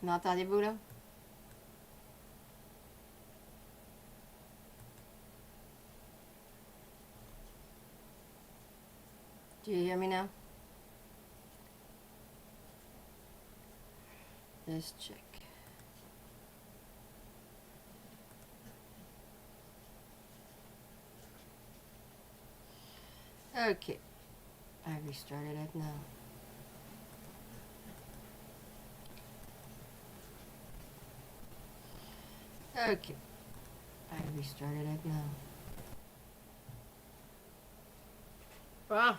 M'entendez-vous là? Do you hear me now? Let's check. Okay. I restarted it now. Okay. I restarted it now. Ah.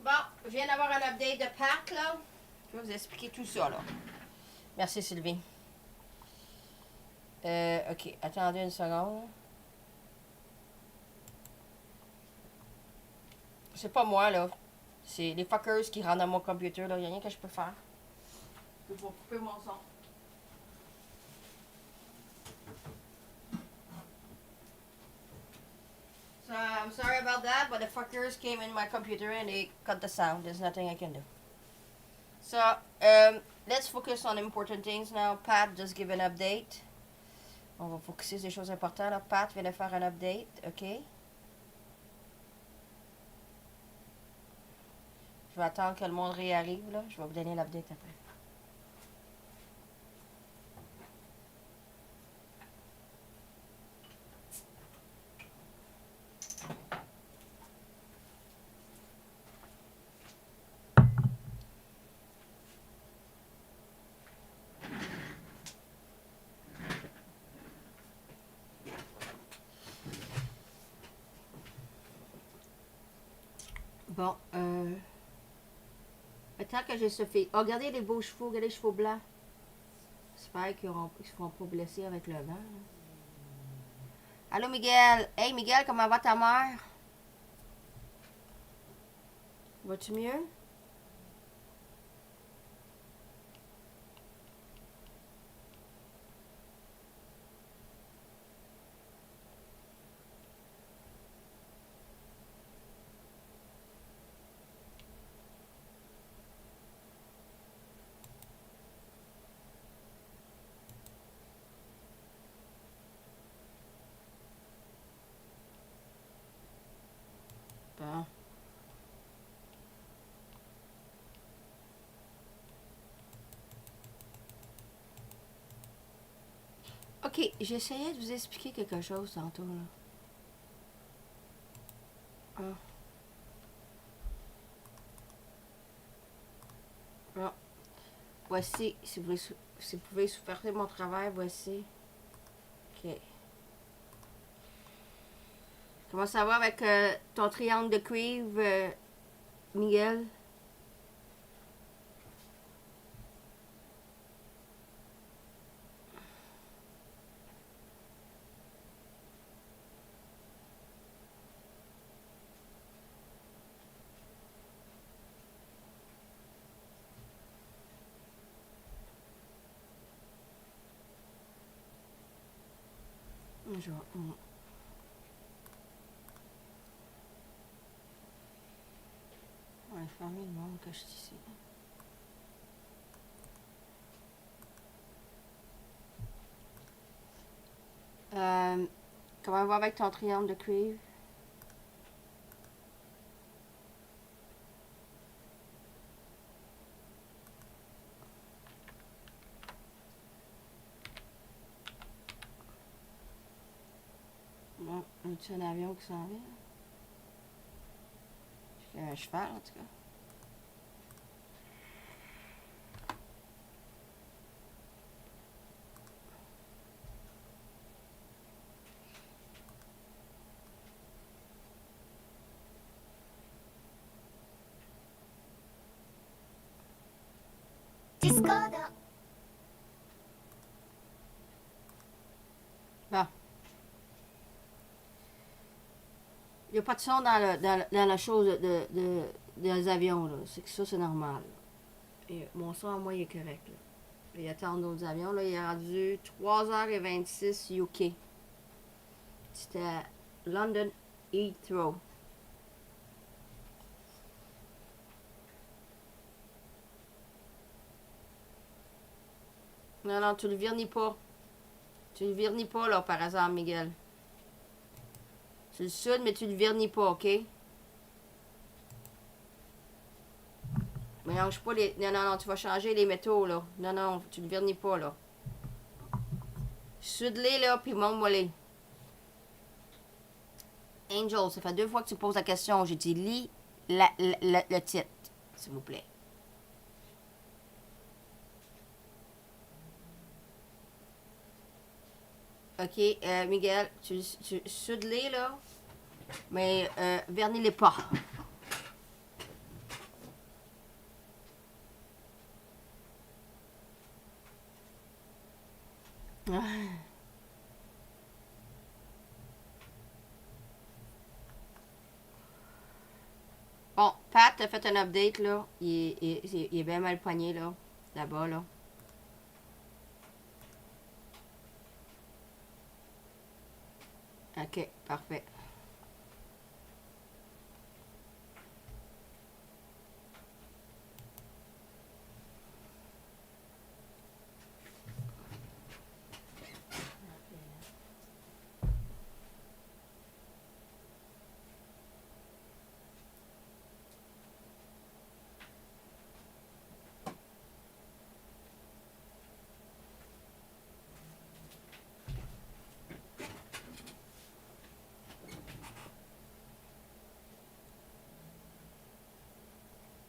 Bon, je viens d'avoir un update de PARROT là. Je vais vous expliquer tout ça là. Merci Sylvie. Ok, attendez une seconde. C'est pas moi là. C'est les fuckers qui rentrent dans mon computer là. Il n'y a rien que je peux faire. Je vais couper mon son. So I'm sorry about that, but the fuckers came in my computer and they cut the sound. There's nothing I can do. So let's focus on important things now. Pat just give an update. On va focuser sur des choses importantes là. Pat vient de faire un update, ok? Je vais attendre que le monde réarrive là. Je vais vous donner l'update après. Bon, tant que j'ai ce fait. Oh, regardez les beaux chevaux, regardez les chevaux blancs. J'espère qu'ils ne se feront pas blesser avec le vent. Là. Allô Miguel. Hey Miguel, comment va ta mère? Vas-tu mieux? Bon. Ok, j'essayais de vous expliquer quelque chose tantôt là. Ah. Bon. Voici, si vous pouvez supporter mon travail, voici. Ok. Comment ça va avec ton triangle de cuivre, Miguel? Je vais... On va fermer le monde que je suis ici. Comment on va avec ton triangle de cuivre? Bon, y a un avion qui s'en vient? Il y a un cheval en tout cas. Bon. n'y a pas de son dans la chose des avions, là. C'est que ça, c'est normal. Et mon son à moi, il est correct, là. Il attend d'autres avions, là. Il est rendu 3h26 UK. C'était London Heathrow. Non, non, tu le vernis pas. Tu le vernis pas, là, par exemple, Miguel. Tu le soudes, mais tu le vernis pas, OK? Mélange pas les... Non, non, non, tu vas changer les métaux, là. Non, non, tu le vernis pas, là. Soude-les, là, puis monte-moi-les. Angel, ça fait 2 fois que tu poses la question. J'ai dit, lis le titre, s'il vous plaît. OK, Miguel, tu soude-les, là, mais vernis-les pas. Bon, Pat a fait un update, là. Il est bien mal poigné, là. Là-bas, là. OK, parfait.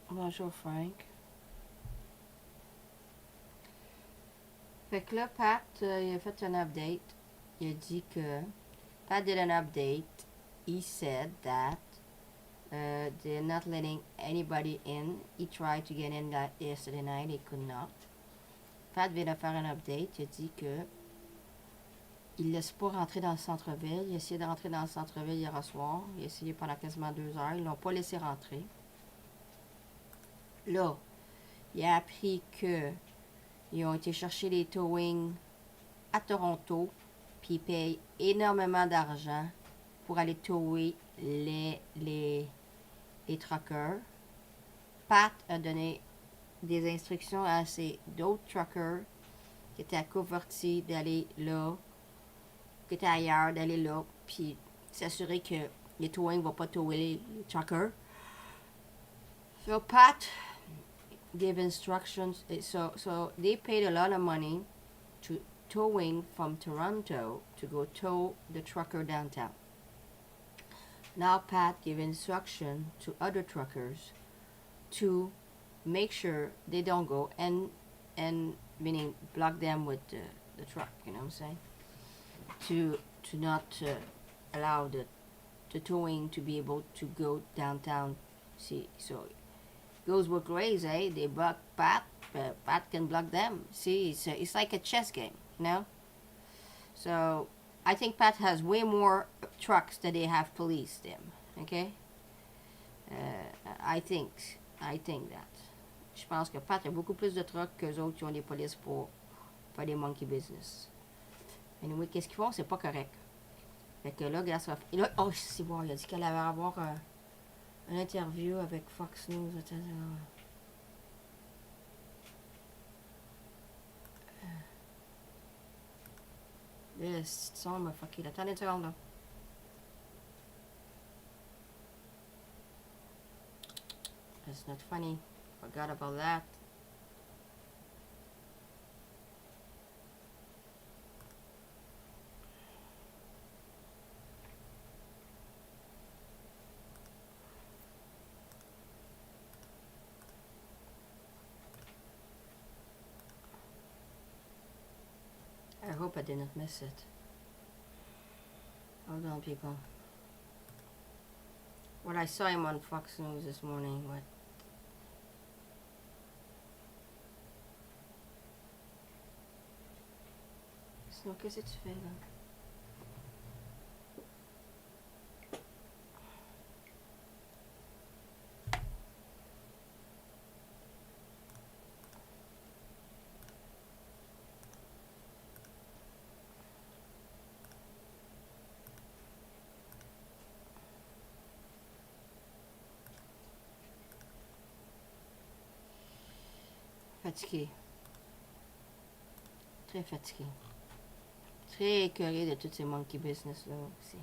Bonjour, Frank. Fait que là, Pat, il a fait un update. Il a dit que... Pat did an update. He said that they're not letting anybody in. He tried to get in that yesterday night. He could not. Pat vient de faire un update. Il a dit que il laisse pas rentrer dans le centre-ville. Il a essayé de rentrer dans le centre-ville hier soir. Il a essayé pendant quasiment 2 heures. Ils l'ont pas laissé rentrer. Là, il a appris que ils ont été chercher les towing à Toronto, puis ils payent énormément d'argent pour aller tower les truckers. Pat a donné des instructions à ces d'autres truckers qui étaient à Coverty d'aller là, qui étaient ailleurs, d'aller là, puis s'assurer que les towing ne vont pas tower les truckers. So Pat gave instructions. So they paid a lot of money to towing from Toronto to go tow the trucker downtown. Now Pat gave instruction to other truckers to make sure they don't go and meaning block them with the truck, you know what I'm saying? To not allow the towing to be able to go downtown. See, so goes both ways, eh? They block Pat, Pat can block them. See, it's like a chess game, you know? So, I think Pat has way more trucks than they have police them, okay? I think that. Je pense que Pat a beaucoup plus de trucks qu'eux autres qui ont des polices pour faire des monkey business. Anyway, qu'est-ce qu'ils font? C'est pas correct. Fait que là, regarde ça. Et là, oh, c'est bon, il a dit qu'elle allait avoir une interview avec Fox News, etc. Là, ce son m'a fucké. Attendez une seconde, là. That's not funny. Forgot about that. I hope I didn't miss it. Hold on, people. What I saw him on Fox News this morning, what? Sinon, qu'est-ce que tu fais, là? fatiguée. Très fatiguée. Très écœurée de toutes ces monkey business là aussi.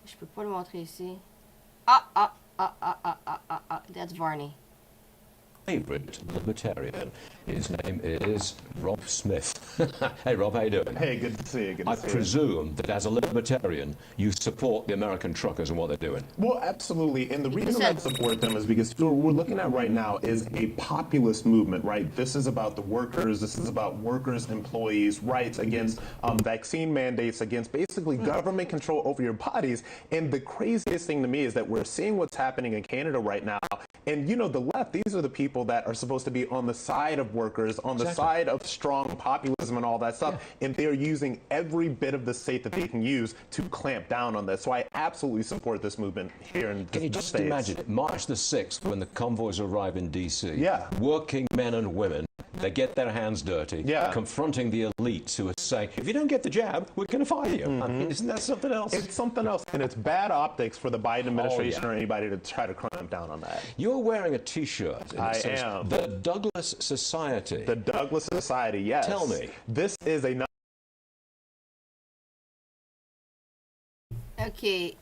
Je peux pas le montrer ici. That's Varney. Favorite libertarian. His name is Rob Smith. Hey Rob, how you doing? Hey, good to see you. Good to I see you. presume that as a libertarian, you support the American truckers and what they're doing. Well, absolutely. And the reason I support them is because what we're looking at right now is a populist movement, right? This is about the workers. This is about workers, employees' rights against vaccine mandates, against basically government control over your bodies. And the craziest thing to me is that we're seeing what's happening in Canada right now. And, you know, the left, these are the people that are supposed to be on the side of workers, on the side of strong populism and all that stuff. Yeah. And they're using every bit of the state that they can use to clamp down on this. So I absolutely support this movement here in the States. Can you just imagine it? March the 6th, when the convoys arrive in D.C., yeah. working men and women, they get their hands dirty, yeah. confronting the elites who are saying, if you don't get the jab, we're going to fire you. I mean, isn't that something else? It's something else, and it's bad optics for the Biden administration or anybody to try to clamp down on that. You're wearing a T-shirt. I am. The Douglas Society. The Douglas Society, yes. Tell me. This is a... Ok.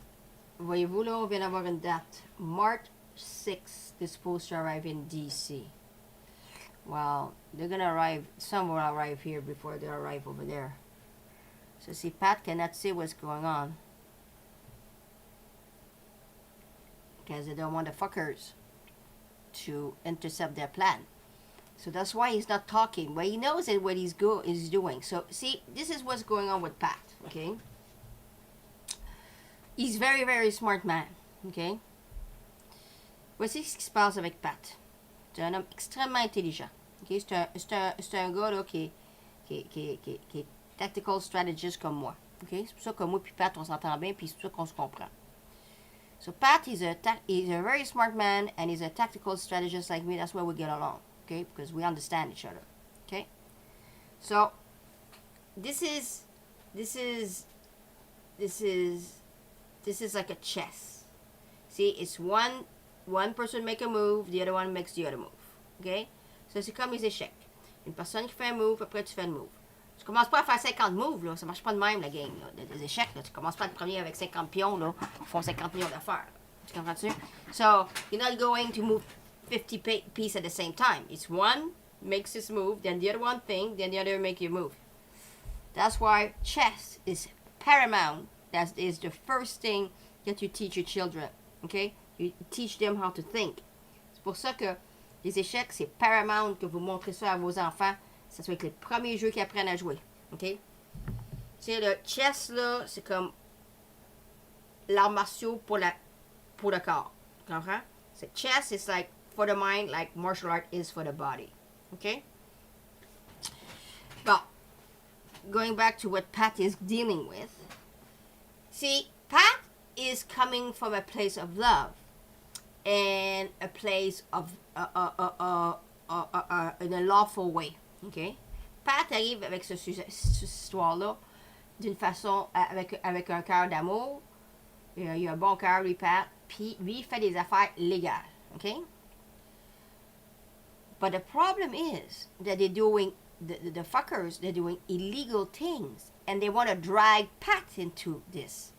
Voyez-vous là, on vient d'avoir une date. March 6th is supposed to arrive in DC. Well, they're gonna arrive, some will arrive here before they arrive over there. So see, Pat cannot see what's going on. Because they don't want the fuckers to intercept their plan. So that's why he's not talking. But he knows that what he's doing. So see, this is what's going on with Pat, okay? He's very, very smart man, okay? Voici ce qui se passe avec Pat. C'est un homme extrêmement intelligent. Okay? C'est un gars là, qui est tactical strategist comme moi. Okay? C'est pour ça que moi et Pat, on s'entend bien, puis c'est pour ça qu'on se comprend. So Pat, he's a very smart man, and he's a tactical strategist like me. That's why we get along, okay? Because we understand each other, okay? So this is like a chess. See, it's one person make a move, the other one makes the other move, okay? So c'est comme les échecs. Une personne qui fait un move, après tu fais un move. Tu commences pas à faire 50 moves, là. Ça marche pas de même, la game, là. Des échecs, là. Tu commences pas le premier avec 50 pions, là. Ils font 50 millions d'affaires. Tu comprends-tu? So, you're not going to move 50 pieces at the same time. It's one makes his move, then the other one thing, then the other make your move. That's why chess is paramount. That is the first thing that you teach your children, okay? You teach them how to think. C'est pour ça que les échecs, c'est paramount que vous montrez ça à vos enfants. Ça soit les premiers jeux qu'ils apprennent à jouer, ok? Tu sais, le chess, là, c'est comme l'art martiaux pour le corps. Tu comprends? So chess is like for the mind, like martial art is for the body, okay? But going back to what Pat is dealing with, see, Pat is coming from a place of love and a place of in a lawful way, okay? Pat arrive avec cette histoire-là d'une façon avec un cœur d'amour. Il a un bon cœur, lui, Pat. Puis lui, il fait des affaires légales, okay? But the problem is that they're doing the fuckers. They're doing illegal things, and they want to drag Pat into this.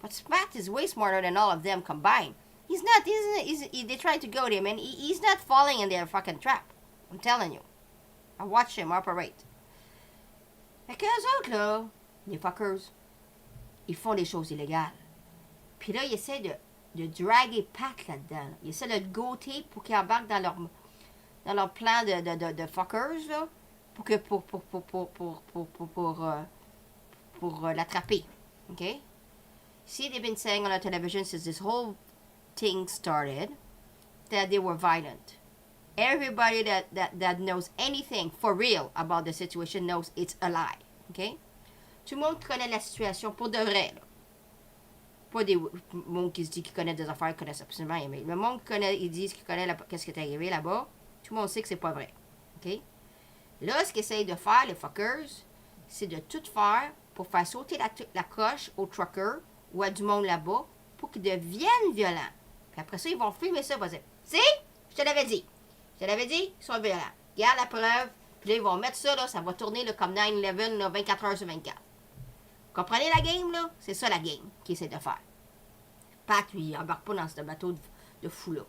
But Pat is way smarter than all of them combined. He's not, they try to goad him, and he's not falling in their fucking trap. I'm telling you. I watch him operate. Fait que eux autres, là, les fuckers, ils font des choses illégales. Puis là, ils essaient de draguer Pat là-dedans. Ils essaient de le goûter pour qu'il embarque dans leur plan de fuckers, là, pour l'attraper. Okay? See, they've been saying on the television since this whole thing started that they were violent. Everybody that knows anything for real about the situation knows it's a lie. Okay? Tout le monde connaît la situation pour de vrai. Là. Pas des monde qui se dit qu'ils connaissent des affaires, qui connaissent absolument rien. Mais le monde qui connaît, ils disent qu'ils connaissent qu'est-ce qui est arrivé là-bas. Tout le monde sait que c'est pas vrai. Okay? Là, ce qu'ils essayent de faire, les fuckers, c'est de tout faire pour faire sauter la coche aux truckers ou à du monde là-bas pour qu'ils deviennent violents. Puis après ça, ils vont filmer ça, ils vont dire, si, je te l'avais dit. Je te l'avais dit, ils sont violents. Regarde la preuve. Puis là, ils vont mettre ça, là, ça va tourner là, comme 9/11, là, 24 heures sur 24. Vous comprenez la game, là? C'est ça la game qu'il essaie de faire. Pat, lui, il embarque pas dans ce bateau de fou, là.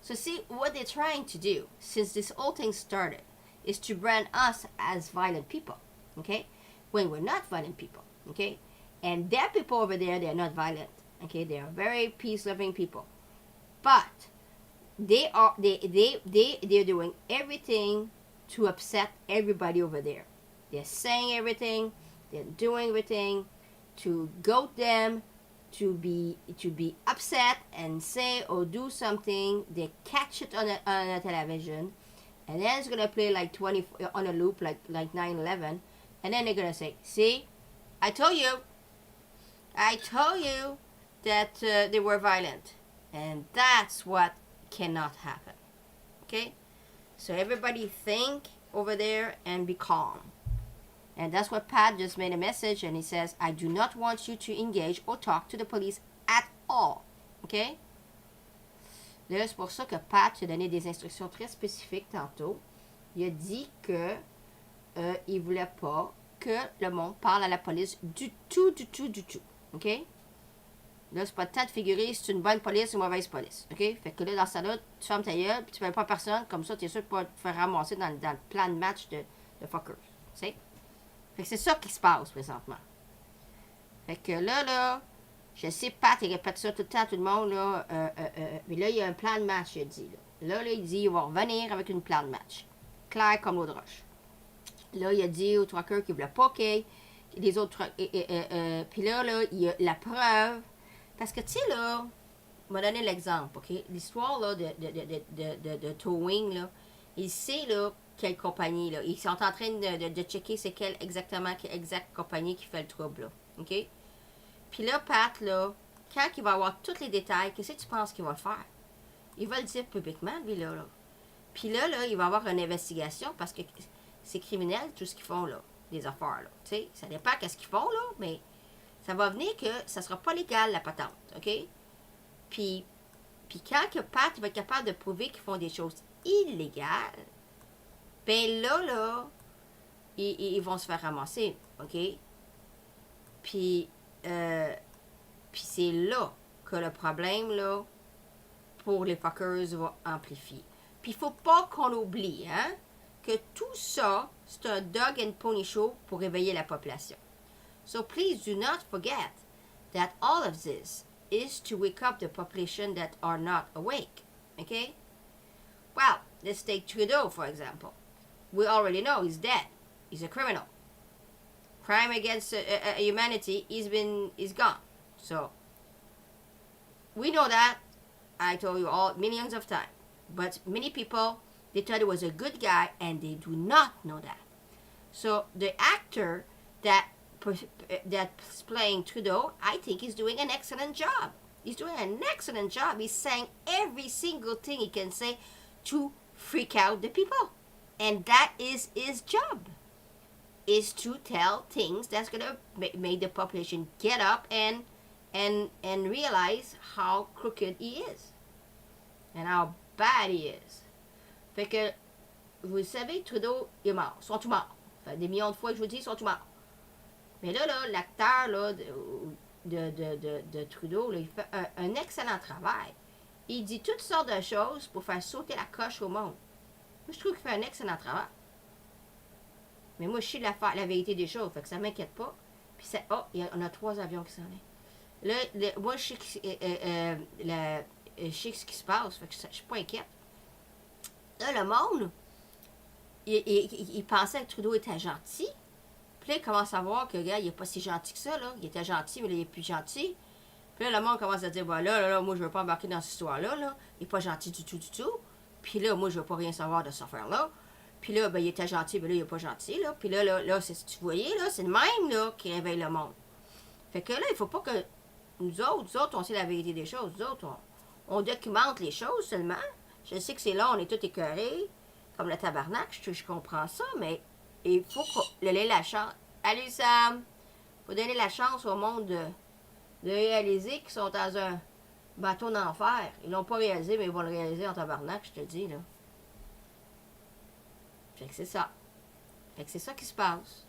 So see, what they're trying to do, since this whole thing started, is to brand us as violent people, okay? When we're not violent people, okay? And their people over there, they're not violent, okay? They are very peace-loving people. But they're doing everything to upset everybody over there. They're saying everything, they're doing everything to goad them, to be upset and say or do something. They catch it on a television, and then it's gonna play like 20 on a loop, like 9/11, and then they're gonna say, "See, I told you that they were violent," and that's what cannot happen. Okay, so everybody think over there and be calm. And that's what Pat just made a message, and he says, I do not want you to engage or talk to the police at all. OK? Là, c'est pour ça que Pat a donné des instructions très spécifiques tantôt. Il a dit que il voulait pas que le monde parle à la police du tout. OK? Là, c'est pas le temps de figurer si c'est une bonne police ou une mauvaise police. OK? Fait que là, dans ça là, tu fermes ta gueule, puis tu parles pas à personne, comme ça, tu es sûr de pas te faire ramasser dans le plan de match de fuckers. Tu sais? Fait que c'est ça qui se passe présentement. Fait que là, je sais, Pat, il répète ça tout le temps à tout le monde, là. Mais là, il y a un plan de match, il dit. Là, il dit, il va revenir avec une plan de match. Clair comme l'eau de roche. Là, il a dit aux truckers qu'il ne voulait pas qu'il les autres truckers. Puis là, il y a la preuve. Parce que, tu sais, là, il m'a donné l'exemple, OK? L'histoire, là, de towing, là, il sait, là, quelle compagnie, là. Ils sont en train de checker c'est quelle exacte compagnie qui fait le trouble, là. OK? Puis là, Pat, là, quand il va avoir tous les détails, qu'est-ce que tu penses qu'il va faire? Il va le dire publiquement, lui, là. Puis là, il va avoir une investigation parce que c'est criminel, tout ce qu'ils font, là, les affaires, là. Tu sais, ça dépend qu'est-ce qu'ils font, là, mais ça va venir que ça sera pas légal, la patente, OK? Puis quand que Pat va être capable de prouver qu'ils font des choses illégales, ben là, ils vont se faire ramasser, OK? Puis c'est là que le problème, là, pour les fuckers va amplifier. Puis il faut pas qu'on oublie, hein, que tout ça, c'est un dog and pony show pour réveiller la population. So please do not forget that all of this is to wake up the population that are not awake, okay? Well, let's take Trudeau, for example. We already know he's dead. He's a criminal. Crime against humanity, he's gone. So, we know that. I told you all millions of times. But many people, they thought he was a good guy, and they do not know that. So, the actor that's playing Trudeau, I think he's doing an excellent job. He's doing an excellent job. He's saying every single thing he can say to freak out the people. And that is his job, is to tell things that's going to make the population get up and realize how crooked he is. And how bad he is. Fait que, vous savez, Trudeau est mort. Ils sont tous morts. Fait des millions de fois que je vous dis, ils sont tous morts. Mais là, l'acteur là, de Trudeau, là, il fait un excellent travail. Il dit toutes sortes de choses pour faire sauter la coche au monde. Moi, je trouve qu'il fait un excellent travail. Mais moi, je sais la vérité des choses, fait que ça ne m'inquiète pas. Puis ça, on a 3 avions qui s'en viennent. Là, moi, je sais ce qui se passe, fait que je suis pas inquiète. Là, le monde, il pensait que Trudeau était gentil. Puis là, il commence à voir que, gars, il n'est pas si gentil que ça, là. Il était gentil, mais là, il est plus gentil. Puis là, le monde commence à dire, bah là, moi, je veux pas embarquer dans cette histoire-là, là. Il n'est pas gentil du tout. Puis là, moi, je veux pas rien savoir de cette affaire-là. Puis là, ben, il était gentil, mais là, il n'est pas gentil, là. Puis là, c'est, tu voyais, là, c'est le même, là, qui réveille le monde. Fait que là, il faut pas que nous autres, on sait la vérité des choses. Nous autres, on documente les choses seulement. Je sais que c'est là, on est tous écœurés, comme le tabarnak, je comprends ça, mais il faut donner la chance. Allez, Sam! Il faut donner la chance au monde de réaliser qu'ils sont dans un bateau d'enfer. Ils l'ont pas réalisé, mais ils vont le réaliser en tabarnak, je te dis, là. Fait que c'est ça. Fait que c'est ça qui se passe.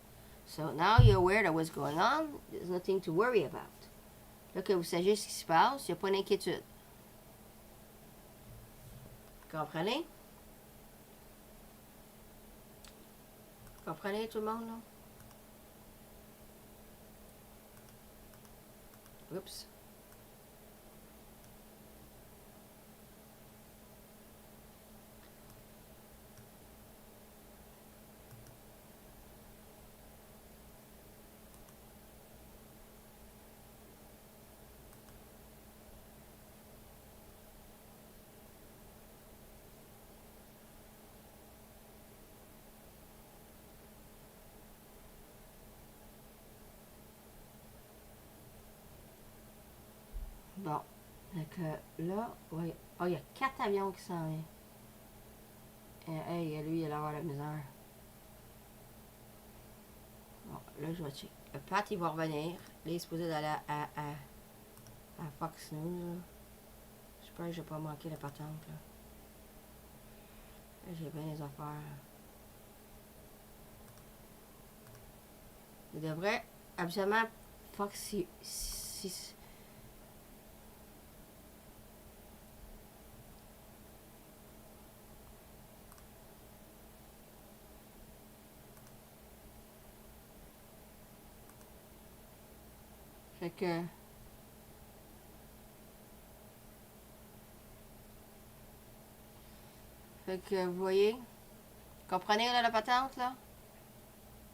So now you're aware of what's going on. There's nothing to worry about. Là que vous sachiez ce qui se passe, il n'y a pas d'inquiétude. Comprenez? Comprenez tout le monde, là? Oups. Bon. Donc là, oui. Oh, il y a 4 avions qui s'en viennent. Hey, lui, il a l'air de la misère. Bon, là, je vais checker. Le Pat, il va revenir. Là, il est supposé d'aller à Fox News. J'espère que je vais pas manquer la patente, là. Là, j'ai bien les affaires. Il devrait absolument Fox 6. Fait que vous voyez, comprenez là, la patente là?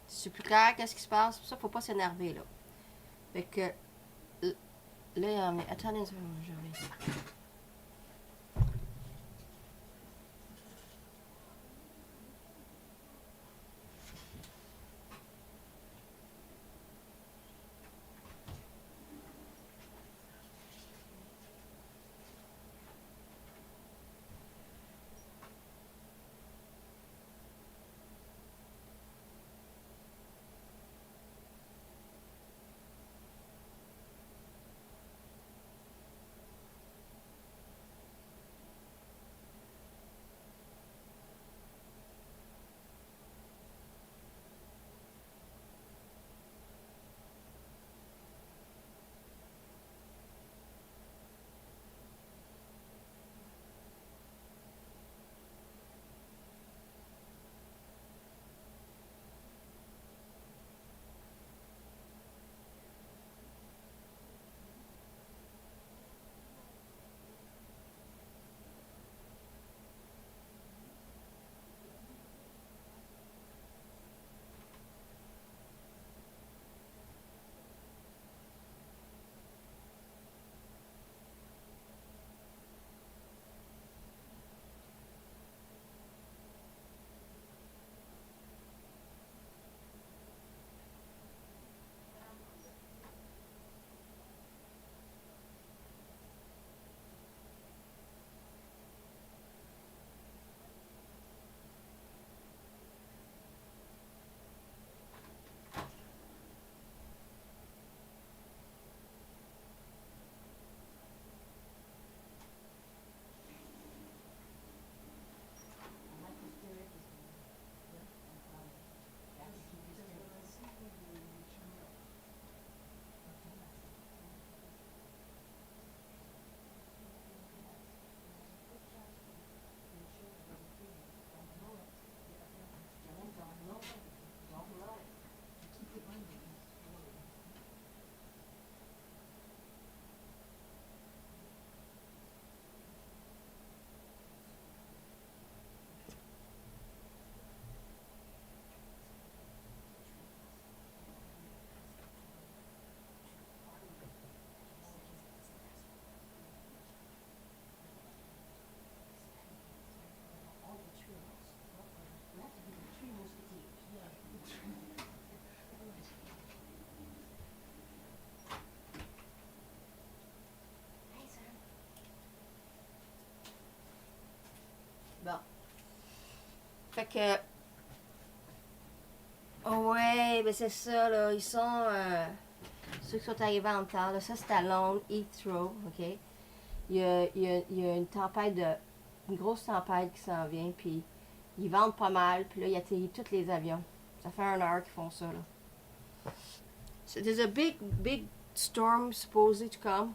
C'est plus clair qu'est-ce qui se passe, pour ça faut pas s'énerver là. Fait que là, mais attendez une seconde, je reviens. Bon. Fait que... Oh ouais, ben c'est ça, là. Ils sont... ceux qui sont arrivés en temps, là. Ça, c'est à Londres, Heathrow, OK? Il y a une tempête de... Une grosse tempête qui s'en vient, puis Ils vendent pas mal, puis là, ils atterrissent tous les avions. Ça fait 1 heure qu'ils font ça, là. So there's a big storm supposed to come,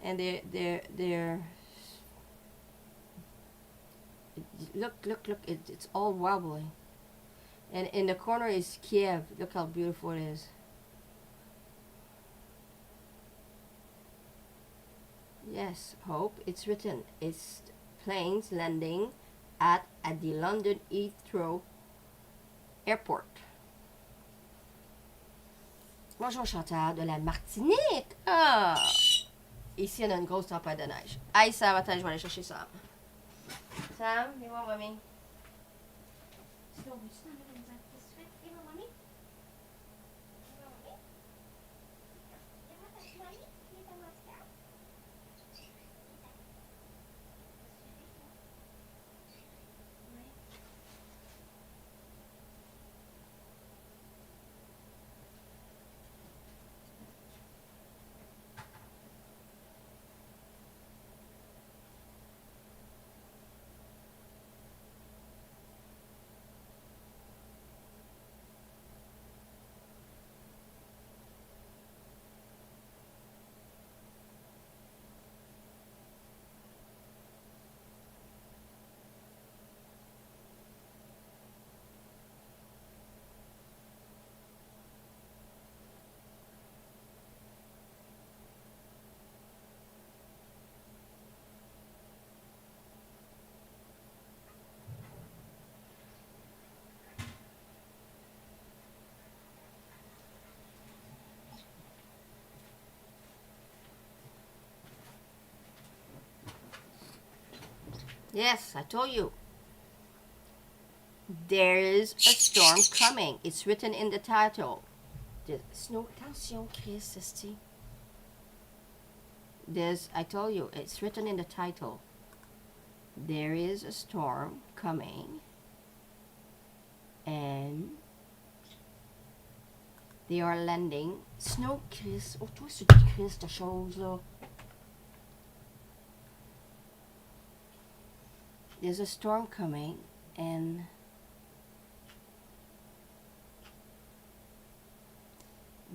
and they're look, it's all wobbly. And in the corner is Kiev. Look how beautiful it is. Yes, Hope. It's written. It's planes landing at the London Heathrow Airport. Bonjour Chantal de la Martinique. Ah! Ici, on a une grosse tempête de neige. Aïe, Sam, attends, je vais aller chercher Sam. Sam, you want mommy? Yes, I told you. There is a storm coming. It's written in the title. The snow. Attention, Chris, esti. I told you, it's written in the title. There is a storm coming. And they are landing. Snow, Chris. Oh, toi, c'est Chris, ta chose, là. There's a storm coming, and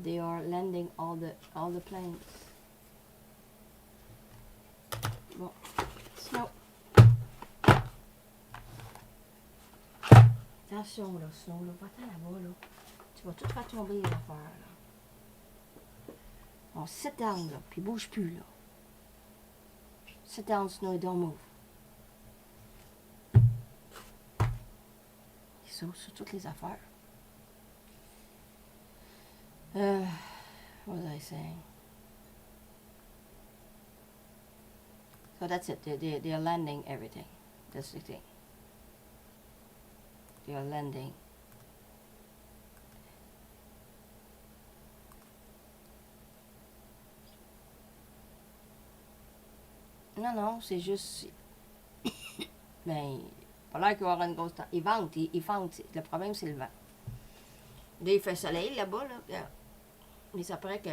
they are landing all the planes. Bon, Snow. Attention là, Snow, là, va-t'en là-bas, là. Tu vas tout faire tomber les affaires, là. On sit down, là, puis bouge plus, là. Sit down, Snow, et don't move. Sur toutes les affaires. What was I saying? So that's it. They're landing everything. That's the thing. They are landing. Non, c'est juste... Ben... Pas l'air qu'il va y avoir une grosse temps. Ils vendent. Le problème, c'est le vent. Là, il fait soleil là-bas, là. Mais ça paraît que...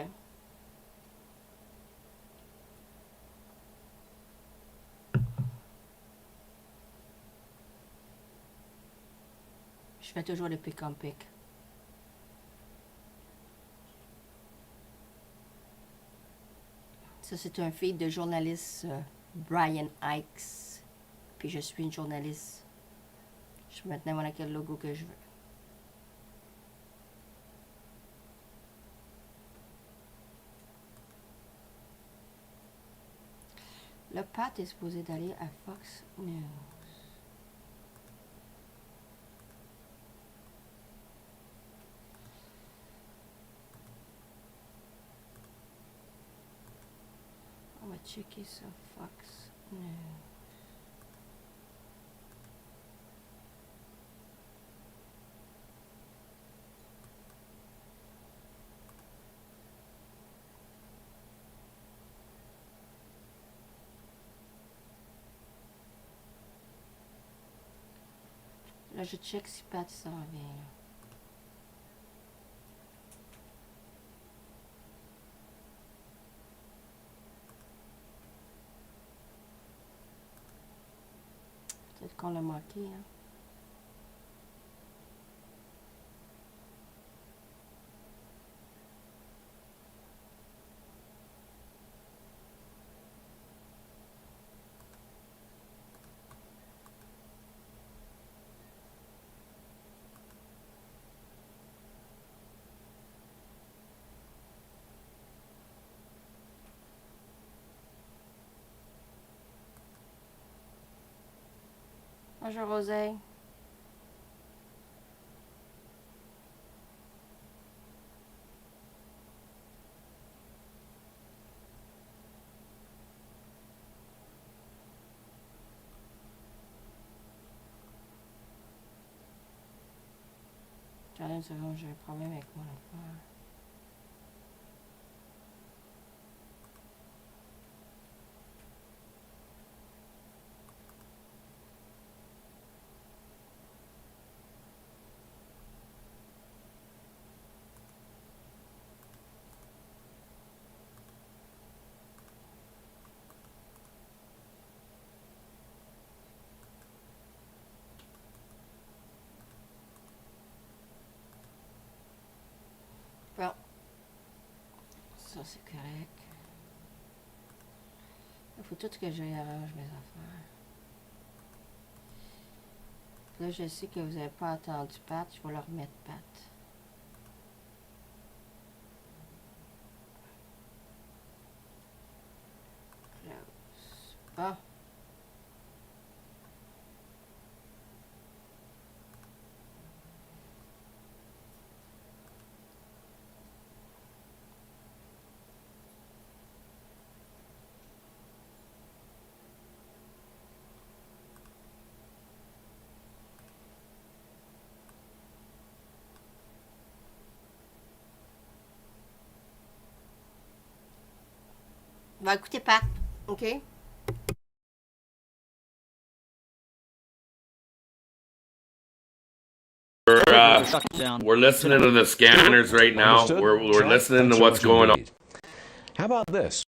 Je fais toujours des pick on pick. Ça, c'est un feed de journaliste Brian Hikes. Puis je suis une journaliste. Je peux mettre n'importe quel logo que je veux. Le Pat est supposé d'aller à Fox News. On va checker sur Fox News. Là, je check si Pat s'en vient. Peut-être qu'on l'a manqué, hein. Bonjour, Rosé. Attendez une seconde, j'ai un problème avec mon affaire. Bon, ça c'est correct. Il faut tout que j'arrange mes affaires. Là, je sais que vous n'avez pas attendu Pat, je vais leur mettre Pat. Close. Bon. On va écouter Pat, ok? We're listening to the scanners right now. Understood? We're Check. listening to That's what's what you going on. need. How about this?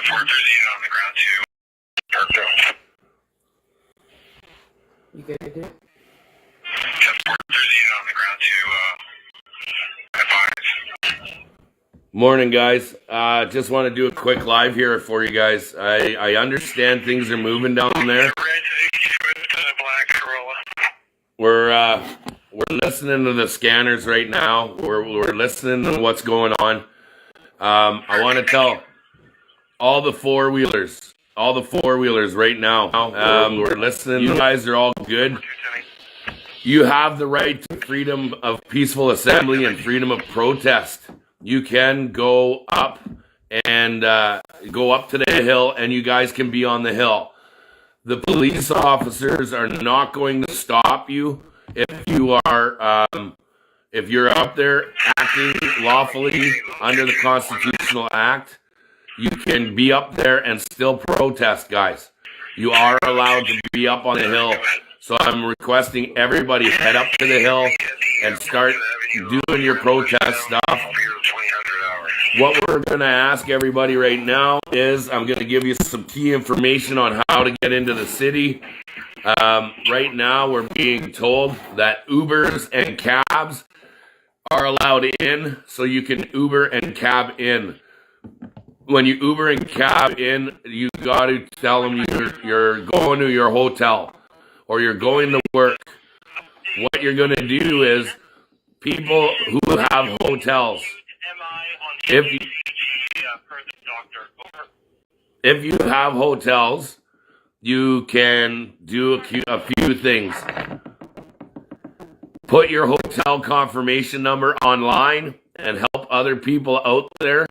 On the ground too. Perfect. You good there? 10-4 on the ground to advise. Morning, guys. Just want to do a quick live here for you guys. I understand things are moving down there. We're listening to the scanners right now. We're listening to what's going on. I want to tell all the four-wheelers right now. We're listening. You guys are all good. You have the right to freedom of peaceful assembly and freedom of protest. You can go up and go up to the hill, and you guys can be on the hill. The police officers are not going to stop you if you are if you're up there acting lawfully under the Constitutional Act. You can be up there and still protest, guys. You are allowed to be up on the hill. So I'm requesting everybody head up to the hill and start doing your protest stuff. What we're going to ask everybody right now is I'm going to give you some key information on how to get into the city. Right now we're being told that Ubers and cabs are allowed in, so you can Uber and cab in. When you Uber and cab in, you got to tell them you're going to your hotel or you're going to work. What you're going to do is people who have hotels, if you have hotels, you can do a few things. Put your hotel confirmation number online and help other people out there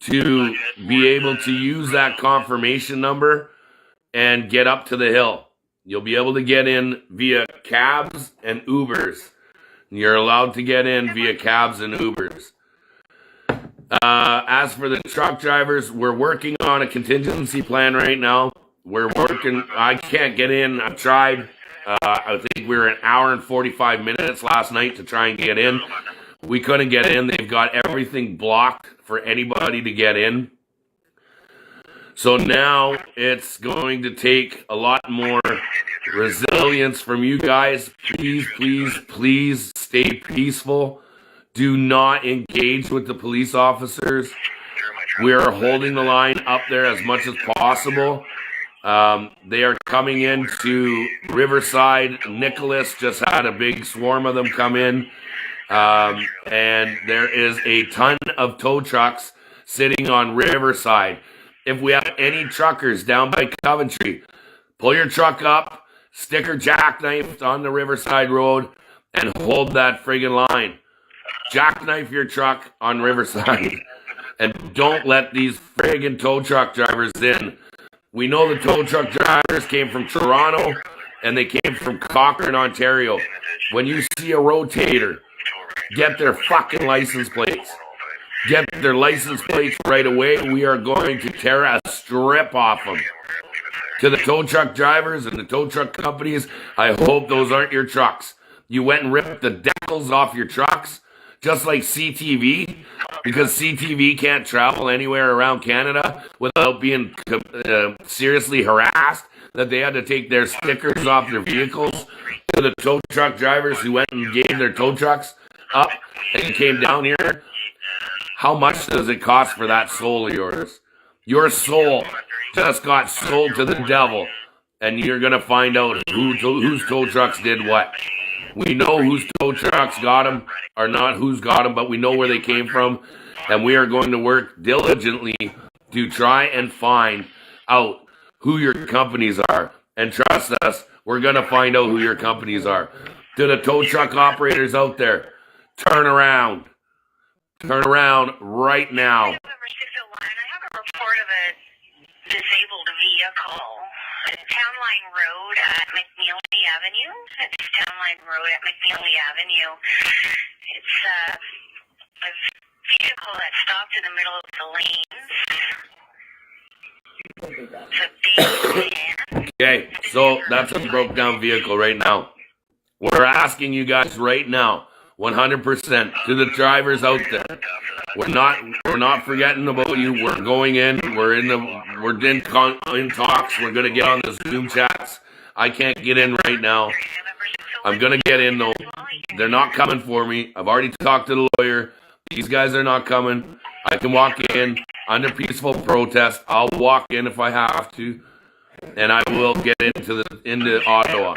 to be able to use that confirmation number and get up to the hill. You'll be able to get in via cabs and Ubers. You're allowed to get in via cabs and Ubers. As for the truck drivers, we're working on a contingency plan right now. I can't get in. I've tried. I think we were an hour and 45 minutes last night to try and get in. We couldn't get in. They've got everything blocked for anybody to get in. So now it's going to take a lot more resilience from you guys. Please, please, please stay peaceful. Do not engage with the police officers. We are holding the line up there as much as possible. They are coming into Riverside. Nicholas just had a big swarm of them come in. And there is a ton of tow trucks sitting on Riverside. If we have any truckers down by Coventry, pull your truck up, stick or jackknife on the Riverside Road, and hold that friggin' line. Jackknife your truck on Riverside. And don't let these friggin' tow truck drivers in. We know the tow truck drivers came from Toronto and they came from Cochrane, Ontario. When you see a rotator, get their fucking license plates. Get their license plates right away. We are going to tear a strip off them. To the tow truck drivers and the tow truck companies, I hope those aren't your trucks. You went and ripped the decals off your trucks, just like CTV, because CTV can't travel anywhere around Canada without being seriously harassed, that they had to take their stickers off their vehicles. To the tow truck drivers who went and gave their tow trucks up and came down here, how much does it cost for that soul of yours? Your soul just got sold to the devil, and you're going to find out whose tow trucks did what. We know whose tow trucks got them, or not who's got them, but we know where they came from, and we are going to work diligently to try and find out who your companies are. And trust us, we're going to find out who your companies are. To the tow truck operators out there, turn around. Turn around right now. Number 601, I have a report of a disabled vehicle. It's Town Line Road at McNeely Avenue. It's Town Line Road at McNeely Avenue. It's a vehicle that stopped in the middle of the lanes. It's a big van. Okay, so that's a broke down vehicle right now. We're asking you guys right now, 100% to the drivers out there. We're not forgetting about you. We're going in. We're in talks. We're gonna get on the Zoom chats. I can't get in right now. I'm gonna get in though. They're not coming for me. I've already talked to the lawyer. These guys are not coming. I can walk in under peaceful protest. I'll walk in if I have to, and I will get into Ottawa.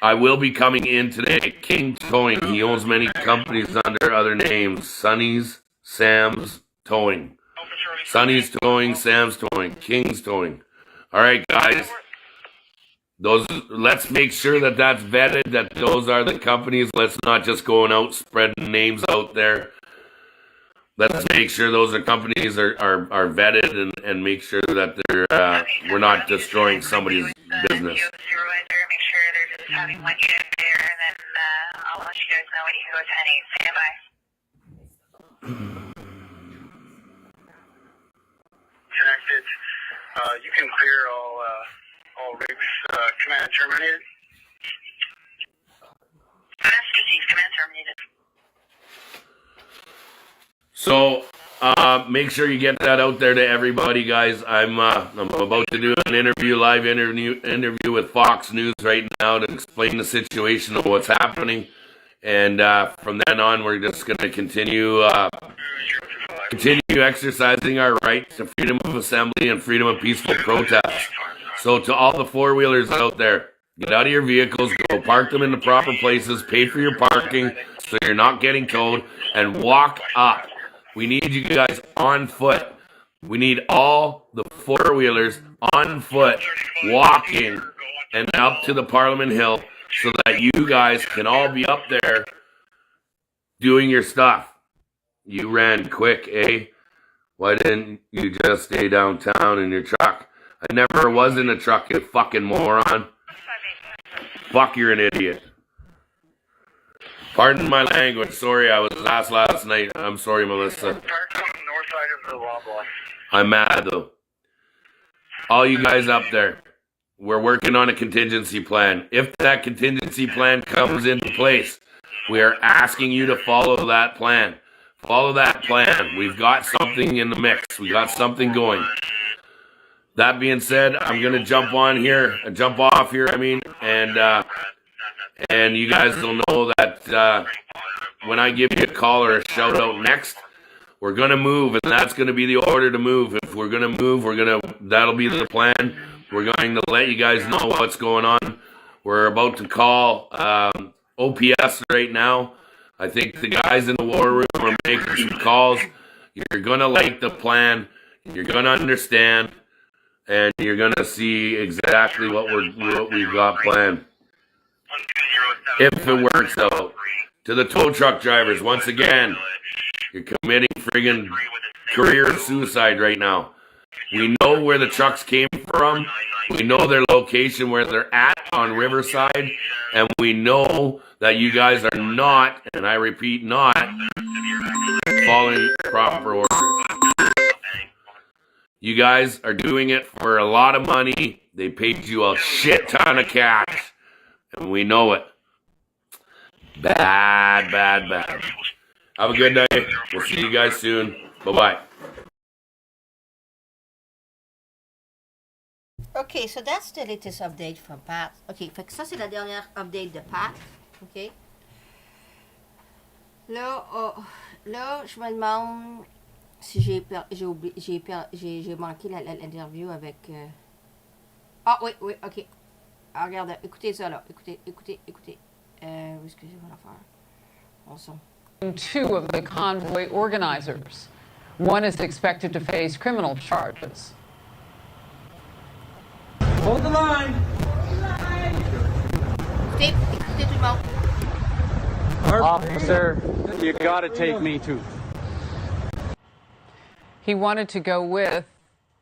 I will be coming in today. King Towing. He owns many companies under other names. Sonny's, Sam's Towing. Sonny's Towing, Sam's Towing, King's Towing. All right, guys. Let's make sure that that's vetted, that those are the companies. Let's not just going out spreading names out there. Let's make sure those are companies are vetted and make sure that we're not destroying somebody's business. Having one unit there, and then I'll let you guys know when you can go attending. Stand by. Connected. You can clear all rigs. Command terminated. Master Chief, command terminated. So make sure you get that out there to everybody, guys. I'm about to do an live interview with Fox News right now to explain the situation of what's happening, and from then on, we're just going to continue exercising our right to freedom of assembly and freedom of peaceful protest. So to all the four-wheelers out there, get out of your vehicles, go park them in the proper places, pay for your parking so you're not getting towed, and walk up. We need you guys on foot. We need all the four-wheelers on foot, walking and up to the Parliament Hill so that you guys can all be up there doing your stuff. You ran quick, eh? Why didn't you just stay downtown in your truck? I never was in a truck, you fucking moron. Fuck, you're an idiot. Pardon my language. Sorry, I was asked last night. I'm sorry, Melissa. Park on the north side of the Loblaw. I'm mad, though. All you guys up there, we're working on a contingency plan. If that contingency plan comes into place, we are asking you to follow that plan. Follow that plan. We've got something in the mix. We got something going. That being said, I'm going to jump off here, and you guys will know that when I give you a call or a shout out next, We're going to move, and that's going to be the order to move. If we're going to move, that'll be the plan. We're going to let you guys know what's going on. We're about to call OPS right now. I think the guys in the war room are making some calls. You're going to like the plan. You're going to understand. And you're going to see exactly what we've got planned. If it works out. To the tow truck drivers, once again, you're committing friggin' career suicide right now. We know where the trucks came from. We know their location, where they're at on Riverside. And we know that you guys are not, and I repeat, not following proper orders. You guys are doing it for a lot of money. They paid you a shit ton of cash. And we know it. Bad, bad, bad. Have a good day. We'll see you guys soon. Bye-bye. Ok, so that's the latest update from Pat. Ok, fait que ça c'est la dernière update de Pat. Ok. Là, je me demande si j'ai manqué l'interview avec. Ah oui, ok. Ah, regarde, écoutez ça là. Écoutez. Excusez-moi l'affaire. Bon son. Two of the convoy organizers. One is expected to face criminal charges. Hold the line. Écoutez tout le monde. Officer, you gotta take me to. He wanted to go with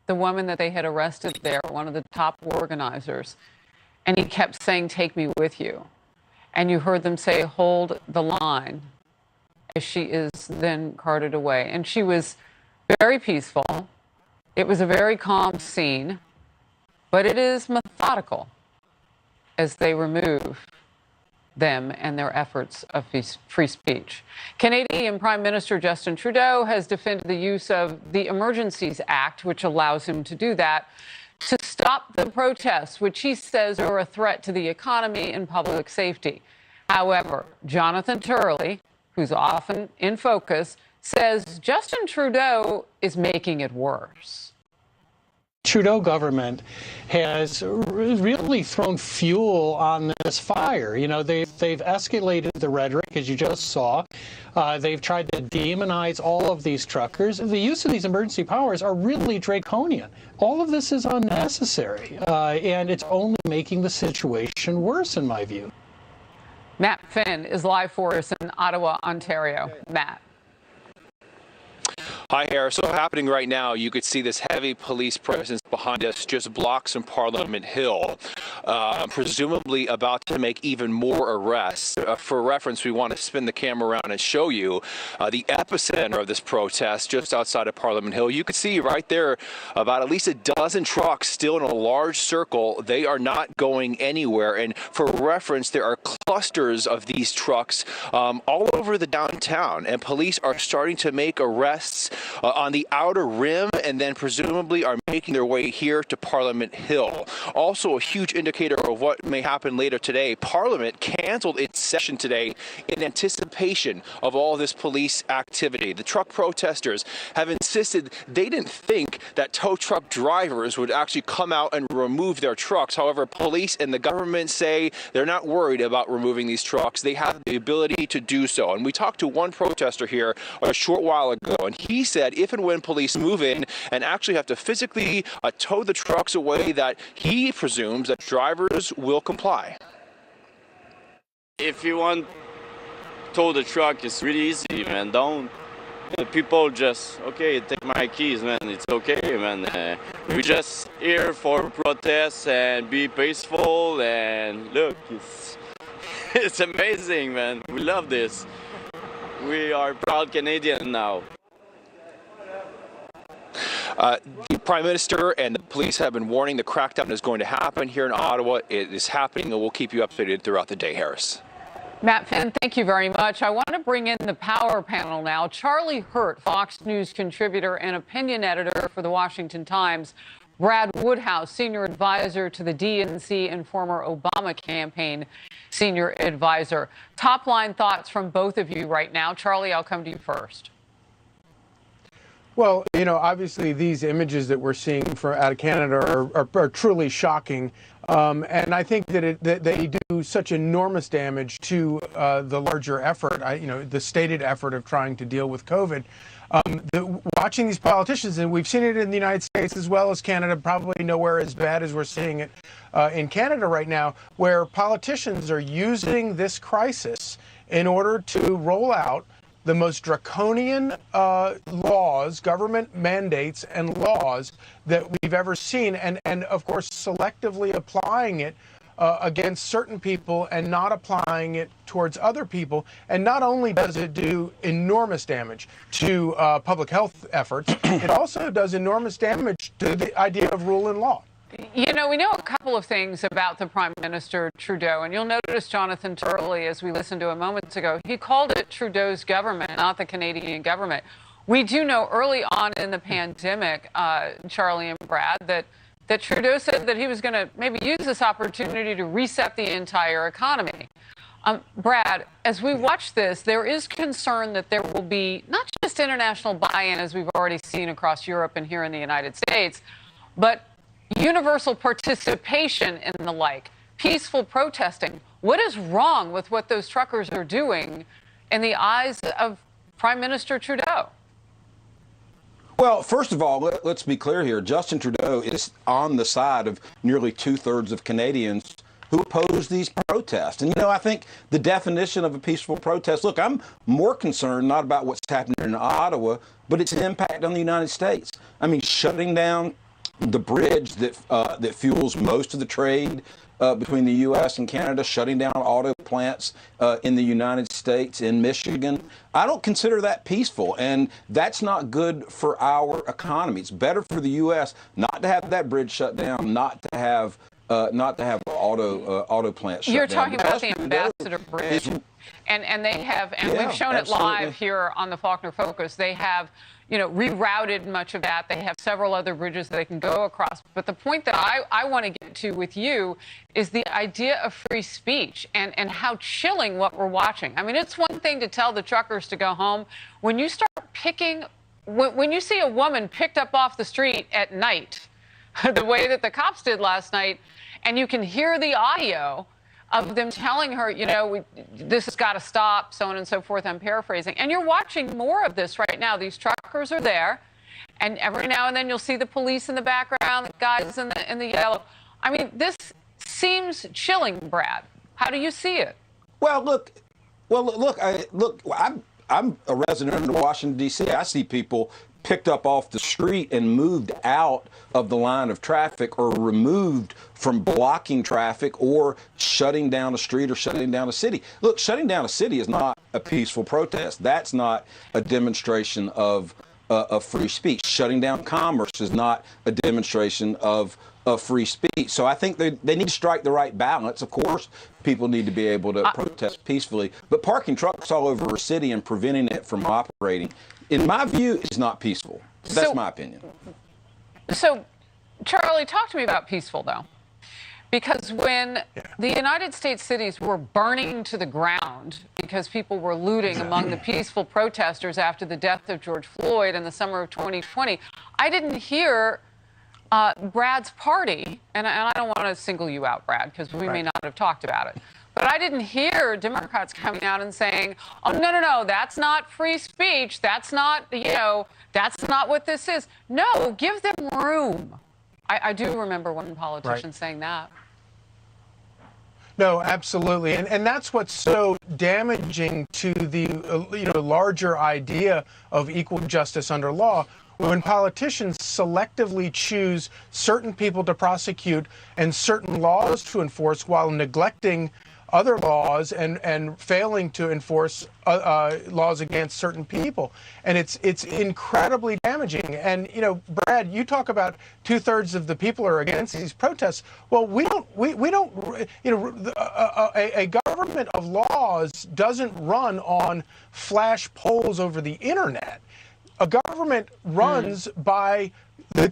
the woman that they had arrested there, one of the top organizers. And he kept saying, "Take me with you." And you heard them say, "Hold the line," as she is then carted away. And she was very peaceful. It was a very calm scene, but it is methodical as they remove them and their efforts of free speech. Canadian Prime Minister Justin Trudeau has defended the use of the Emergencies Act, which allows him to do that, to stop the protests, which he says are a threat to the economy and public safety. However, Jonathan Turley, who's often in focus, says Justin Trudeau is making it worse. Trudeau government has really thrown fuel on this fire. You know, they've escalated the rhetoric, as you just saw. They've tried to demonize all of these truckers. The use of these emergency powers are really draconian. All of this is unnecessary, and it's only making the situation worse, in my view. Matt Finn is live for us in Ottawa, Ontario. Matt. Hi, Harris. So happening right now, you could see this heavy police presence behind us, just blocks from Parliament Hill, presumably about to make even more arrests. For reference, we want to spin the camera around and show you the epicenter of this protest just outside of Parliament Hill. You can see right there about at least a dozen trucks still in a large circle. They are not going anywhere. And for reference, there are clusters of these trucks all over the downtown, and police are starting to make arrests on the outer rim, and then presumably are making their way here to Parliament Hill. Also a huge indicator of what may happen later today. Parliament canceled its session today in anticipation of all this police activity. The truck protesters have insisted they didn't think that tow truck drivers would actually come out and remove their trucks. However, police and the government say they're not worried about removing these trucks. They have the ability to do so. And we talked to one protester here a short while ago, and he said if and when police move in and actually have to physically tow the trucks away, that he presumes that drivers will comply. If you want to tow the truck, it's really easy, man. Don't. The people just, okay, take my keys, man. It's okay, man. We're just here for protests and be peaceful. And look, it's amazing, man. We love this. We are proud Canadian now. The Prime Minister and the police have been warning the crackdown is going to happen here in Ottawa. It is happening, and we'll keep you updated throughout the day, Harris. Matt Finn, thank you very much. I want to bring in the power panel now. Charlie Hurt, Fox News contributor and opinion editor for the Washington Times. Brad Woodhouse, senior advisor to the DNC and former Obama campaign senior advisor. Top line thoughts from both of you right now. Charlie, I'll come to you first. Well, you know, obviously these images that we're seeing out of Canada are truly shocking. And I think that they do such enormous damage to the larger effort, the stated effort of trying to deal with COVID. Watching these politicians, and we've seen it in the United States as well as Canada, probably nowhere as bad as we're seeing it in Canada right now, where politicians are using this crisis in order to roll out the most draconian laws, government mandates and laws that we've ever seen, and of course selectively applying it against certain people and not applying it towards other people. And not only does it do enormous damage to public health efforts, it also does enormous damage to the idea of rule and law. You know, we know a couple of things about the Prime Minister Trudeau, and you'll notice Jonathan Turley, as we listened to a moment ago, he called it Trudeau's government, not the Canadian government. We do know early on in the pandemic, Charlie and Brad, that Trudeau said that he was going to maybe use this opportunity to reset the entire economy. Brad, as we watch this, there is concern that there will be not just international buy-in, as we've already seen across Europe and here in the United States, but universal participation in the like, peaceful protesting. What is wrong with what those truckers are doing in the eyes of Prime Minister Trudeau? Well, first of all, let's be clear here. Justin Trudeau is on the side of nearly 2/3 of Canadians who oppose these protests. And, you know, I think the definition of a peaceful protest, look, I'm more concerned not about what's happening in Ottawa, but its impact on the United States. I mean, shutting down the bridge that fuels most of the trade between the U.S. and Canada, shutting down auto plants in the United States, in Michigan. I don't consider that peaceful, and that's not good for our economy. It's better for the U.S. not to have that bridge shut down, not to have auto plants shut down. You're talking about the Ambassador Bridge, and they have, and we've shown it live here on the Faulkner Focus. They have, rerouted much of that. They have several other bridges that they can go across. But the point that I want to get to with you is the idea of free speech and how chilling what we're watching. I mean, it's one thing to tell the truckers to go home. When you start when you see a woman picked up off the street at night, the way that the cops did last night, and you can hear the audio of them telling her, this has got to stop, so on and so forth. I'm paraphrasing. And you're watching more of this right now. These truckers are there, and every now and then you'll see the police in the background, the guys in the yellow. I mean, this seems chilling, Brad. How do you see it? Well, look, I'm a resident of Washington, D.C. I see people picked up off the street and moved out of the line of traffic, or removed from blocking traffic, or shutting down a street or shutting down a city. Look, shutting down a city is not a peaceful protest. That's not a demonstration of free speech. Shutting down commerce is not a demonstration of free speech. So I think they need to strike the right balance. Of course, people need to be able to protest peacefully, but parking trucks all over a city and preventing it from operating, in my view, is not peaceful. That's my opinion. So, Charlie, talk to me about peaceful, though. Because when the United States cities were burning to the ground because people were looting among the peaceful protesters after the death of George Floyd in the summer of 2020, I didn't hear Brad's party, and I don't want to single you out, Brad, because we may not have talked about it, but I didn't hear Democrats coming out and saying, oh, no, that's not free speech. That's not, that's not what this is. No, give them room. I do remember one politician saying that. No, absolutely. And that's what's so damaging to the larger idea of equal justice under law, when politicians selectively choose certain people to prosecute and certain laws to enforce while neglecting other laws and failing to enforce laws against certain people. And it's incredibly damaging. And, Brad, you talk about 2/3 of the people are against these protests. Well, we don't, a government of laws doesn't run on flash polls over the internet. A government runs by the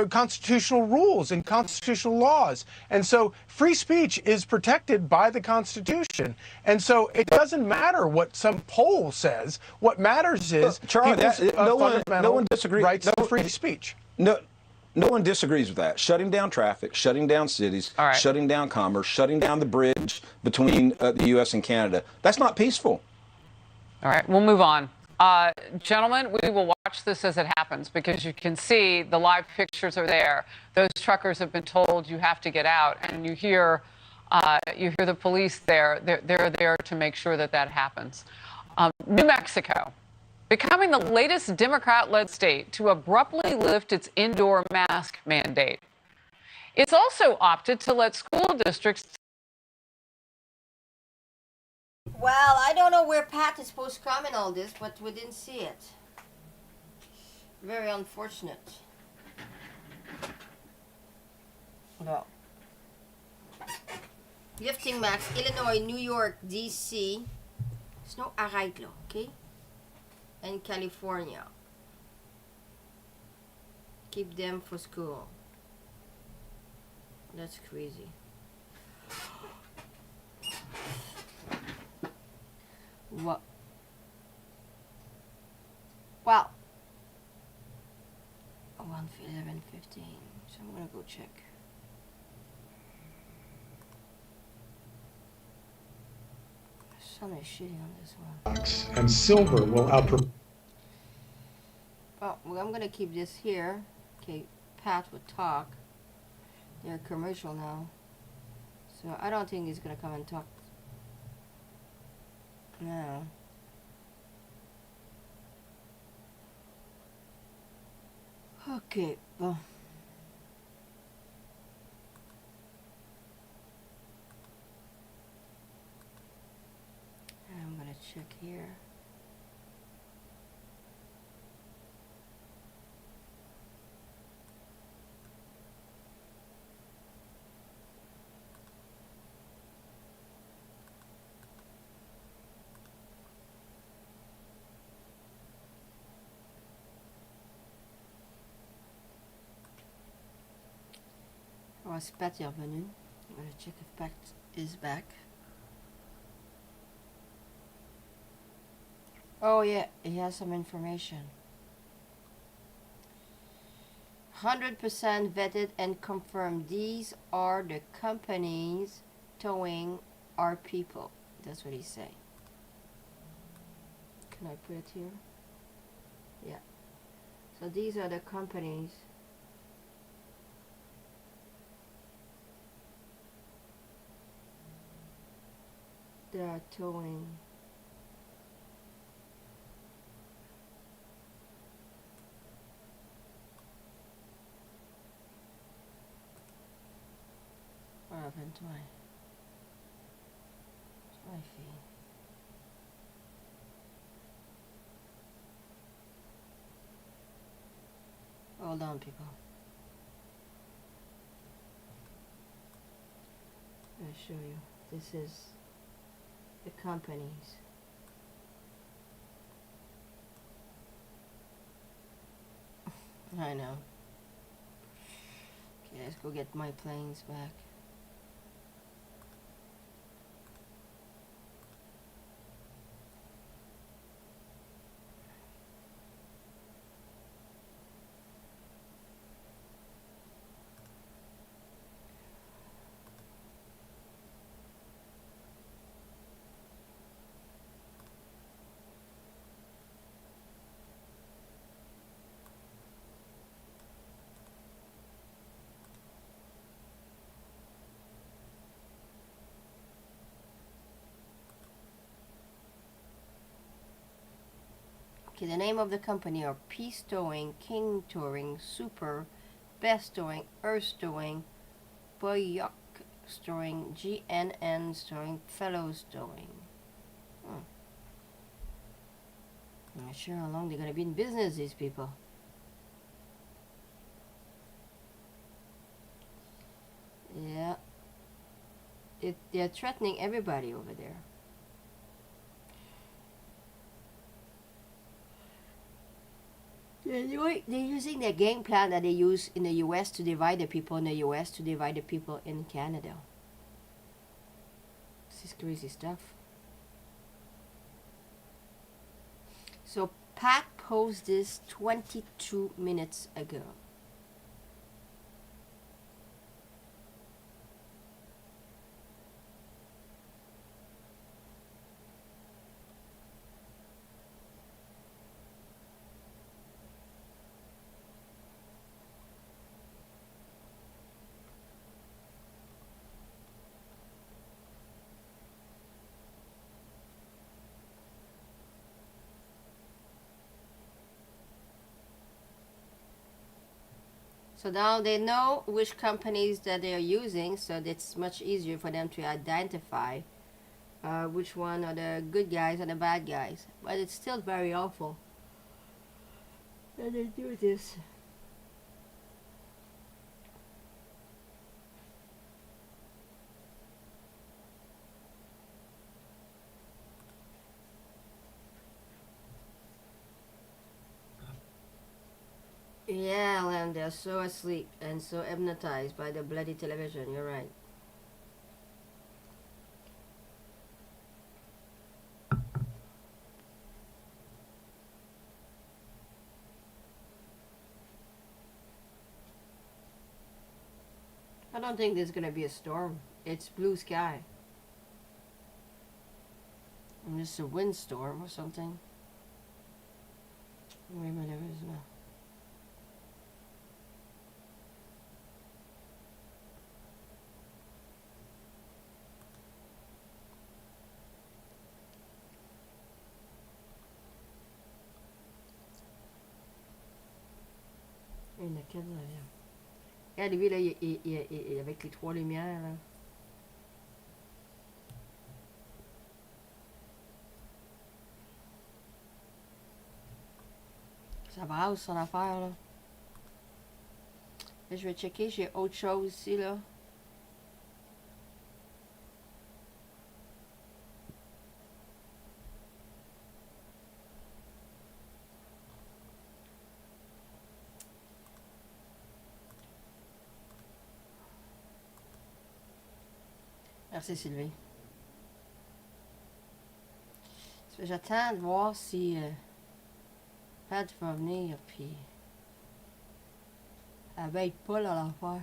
constitutional rules and constitutional laws. And so free speech is protected by the Constitution. And so it doesn't matter what some poll says. What matters is Charlie, people's no one disagrees. rights to free speech. No one disagrees with that. Shutting down traffic, shutting down cities, shutting down commerce, shutting down the bridge between the U.S. and Canada. That's not peaceful. All right, we'll move on. Gentlemen, we will watch this as it happens because you can see the live pictures are there. Those truckers have been told you have to get out, and you hear the police there. They're there to make sure that that happens. New Mexico, becoming the latest Democrat-led state to abruptly lift its indoor mask mandate. It's also opted to let school districts. Well, I don't know where Pat is supposed to come in all this, but we didn't see it. Very unfortunate. No. Lifting max, Illinois, New York, DC. There's no arrête là, okay? And California. Keep them for school. That's crazy. What? Well, 11:15. So I'm gonna go check. The sun is shitty on this one. And silver will outperform. Well, I'm gonna keep this here. Okay, Pat would talk. They're commercial now, so I don't think he's gonna come and talk. No. Okay, well. I'm gonna check here. Oh, c'est Pat est revenu. I'm gonna check if Pat is back. Oh yeah, he has some information. 100% vetted and confirmed. These are the companies towing our people. That's what he's saying. Can I put it here? Yeah. So these are the companies. They are towing. What happened to my feed? Hold on, people. I'll show you. This is the companies. I know. Okay, let's go get my planes back. Okay, the name of the company are Peace Towing, King Towing, Super, Best Towing, Earth Towing, Boyok Towing, GNN Towing, Fellows Towing. I'm not sure how long they're going to be in business, these people. Yeah. They're threatening everybody over there. Anyway, they're using the game plan that they use in the US to divide the people in the US to divide the people in Canada. This is crazy stuff. So Pat posted this 22 minutes ago. So now they know which companies that they are using, so it's much easier for them to identify which one are the good guys and the bad guys. But it's still very awful that they do this. Yeah, Len, they're so asleep and so hypnotized by the bloody television. You're right. I don't think there's gonna be a storm. It's blue sky. And just a windstorm or something. Wait a minute, there is no. Il y en a quatre derrière. Regarde, lui, là, il avec les trois lumières, là. Ça brasse son affaire, là. Là, je vais checker, j'ai autre chose ici, là. Merci Sylvie. J'attends de voir si Pat va venir, puis elle veille pas là l'affaire.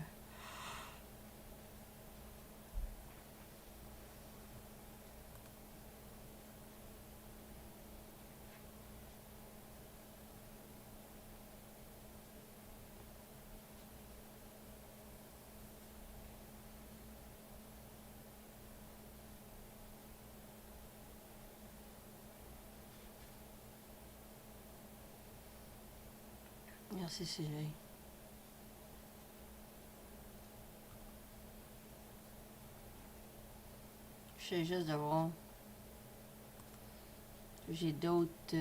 Merci Sylvie. J'essaie juste de voir. J'ai d'autres...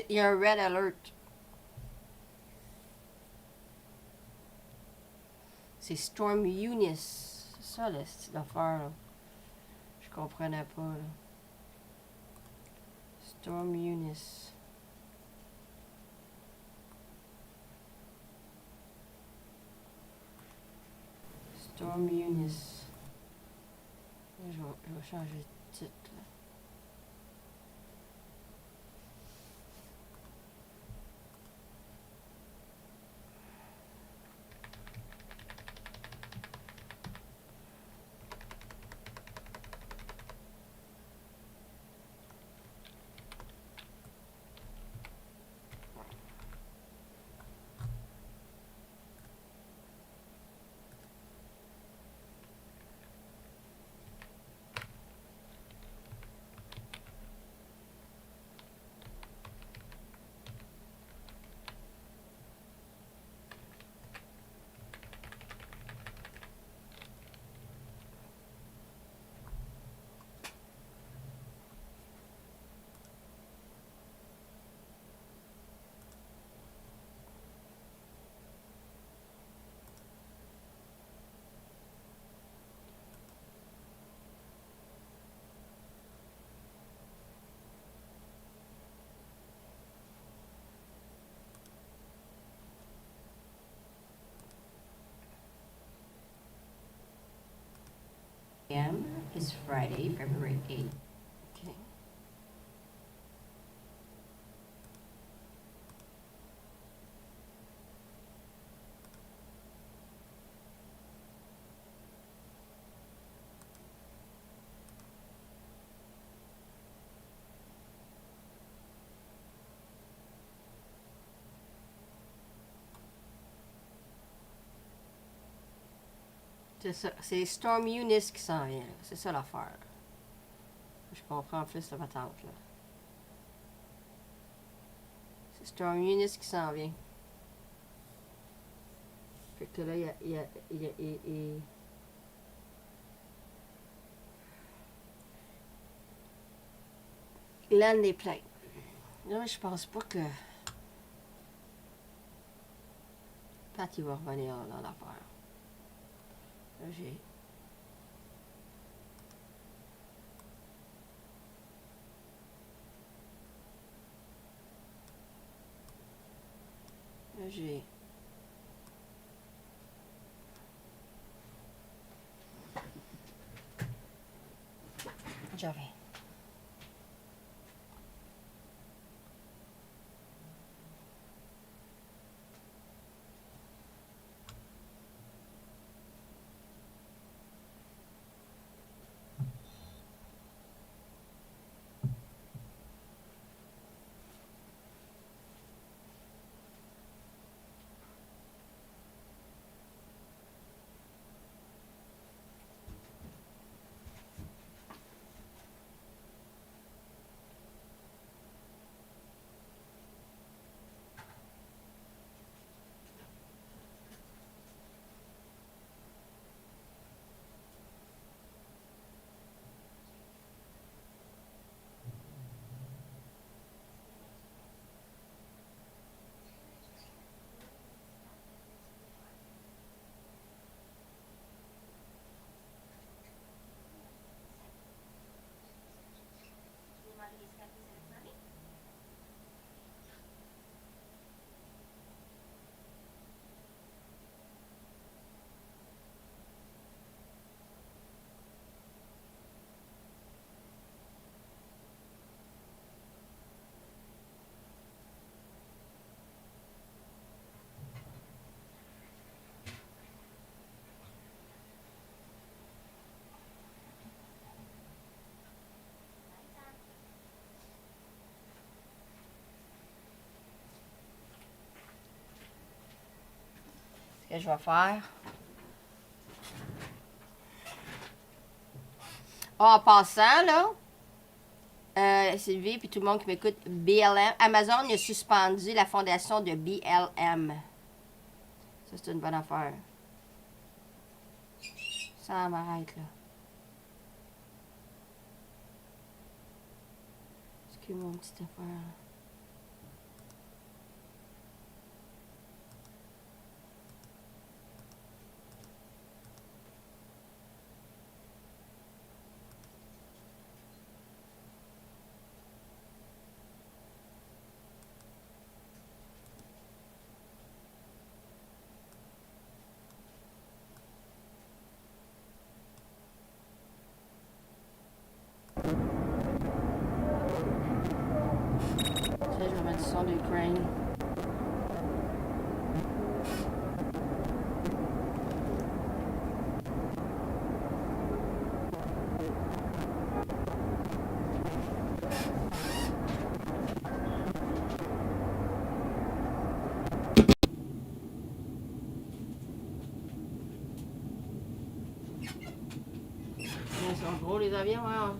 il y a un red alert. C'est Storm Eunice. C'est ça l'affaire, là. Je comprenais pas, là. Storm Eunice. Storm Eunice. Je vais changer de titre, là. p.m. is Friday, February 8th. Okay. C'est Storm Eunice qui s'en vient. C'est ça l'affaire. Je comprends plus la patente. Là. C'est Storm Eunice qui s'en vient. Fait que là, il y a Glenn des plaintes. Là, je pense pas que Pat il va revenir dans l'affaire. Là, j'ai j'avais ce que je vais faire. Oh, en passant, là, Sylvie, puis tout le monde qui m'écoute, BLM, Amazon a suspendu la fondation de BLM. Ça, c'est une bonne affaire. Ça m'arrête, là. Excuse-moi, une petite affaire. Je vais mettre le son d'Ukraine. Ils sont gros les avions, hein?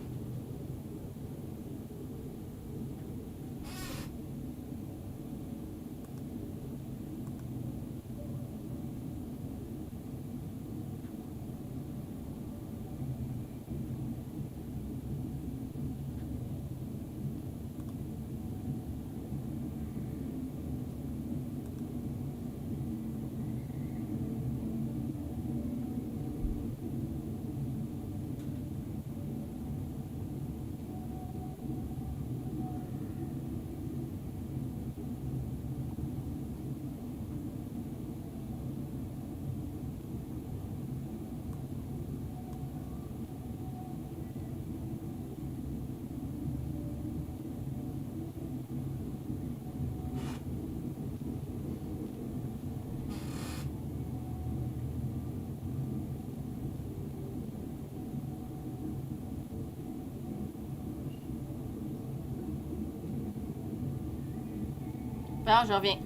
Ben, je reviens.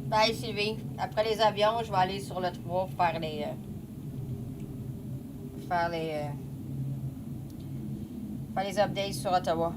Bye Sylvie. Après les avions, je vais aller sur le 3 faire les... faire les updates sur Ottawa.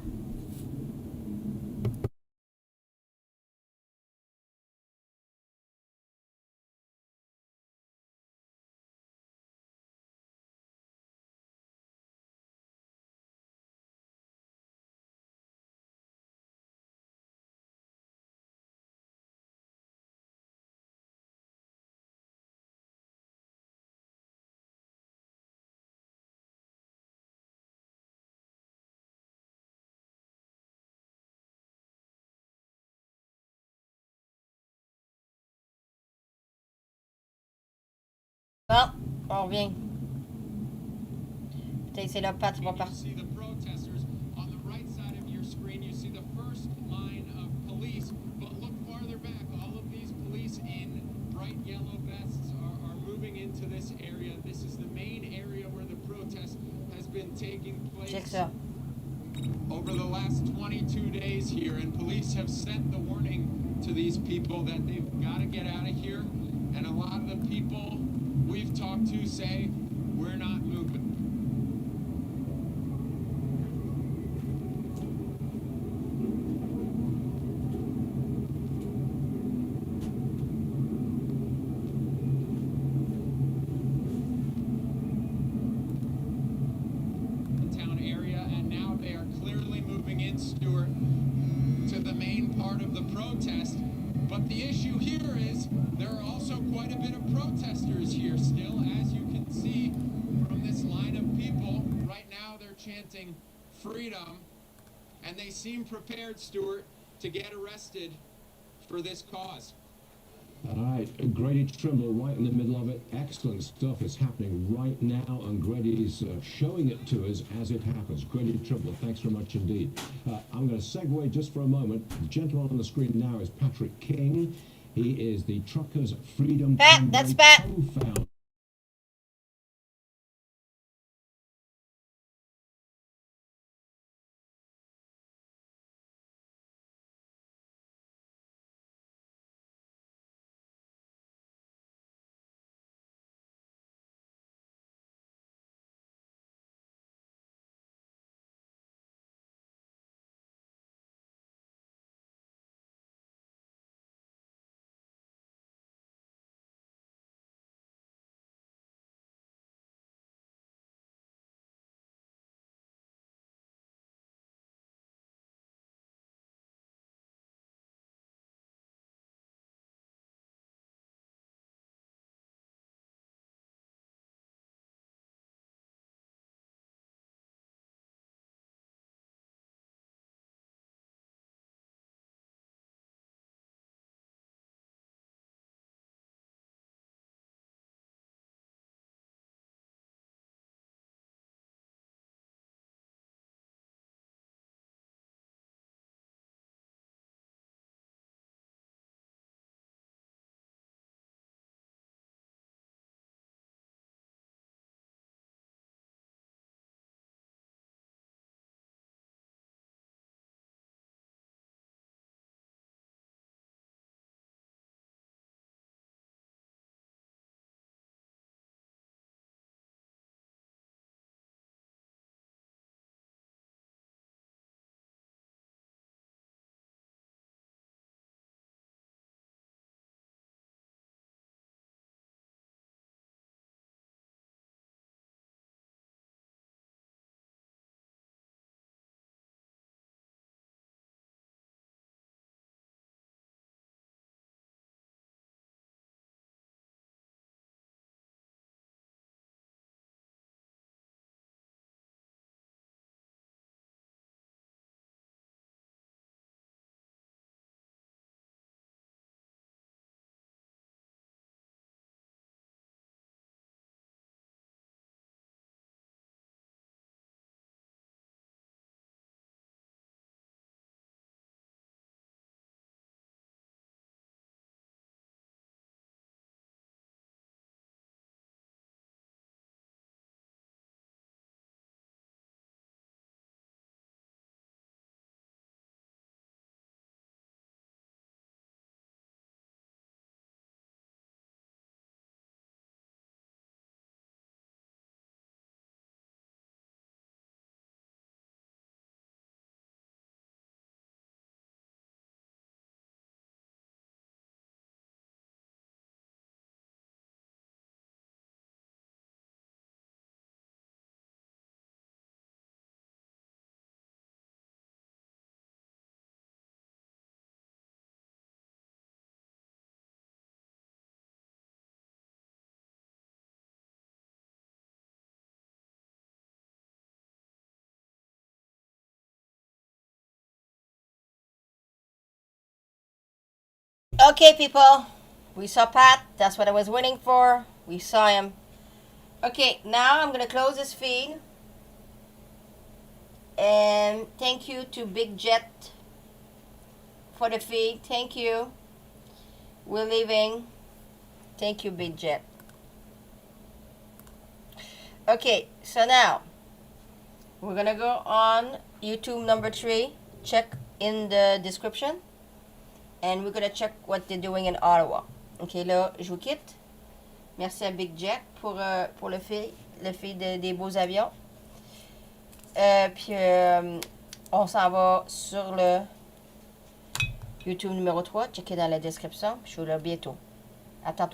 Bon, on revient. Putain, c'est là, Pat, tu vas partir. Check ça. Over the last 22 days here, and police have sent the warning to these people that they've got to get out of here. And a lot of the people we've talked to say, we're not moving. But the issue here is there are also quite a bit of protesters here still, as you can see from this line of people. Right now they're chanting freedom, and they seem prepared, Stuart, to get arrested for this cause. All right, Grady Trimble right in the middle of it. Excellent stuff is happening right now, and Grady's showing it to us as it happens. Grady Trimble, thanks very much indeed. I'm going to segue just for a moment. The gentleman on the screen now is Patrick King. He is the Truckers Freedom That's Pat. co-founder. Okay, people. We saw Pat. That's what I was waiting for. We saw him. Okay, now I'm going to close this feed. And thank you to Big Jet for the feed. Thank you. We're leaving. Thank you, Big Jet. Okay, so now we're gonna go on YouTube number 3. Check in the description. And we're gonna check what they're doing in Ottawa. Ok, là, je vous quitte. Merci à Big Jet pour le feed des beaux avions. Puis on s'en va sur le YouTube numéro 3. Checkez dans la description. Je vous le dis bientôt. À tantôt.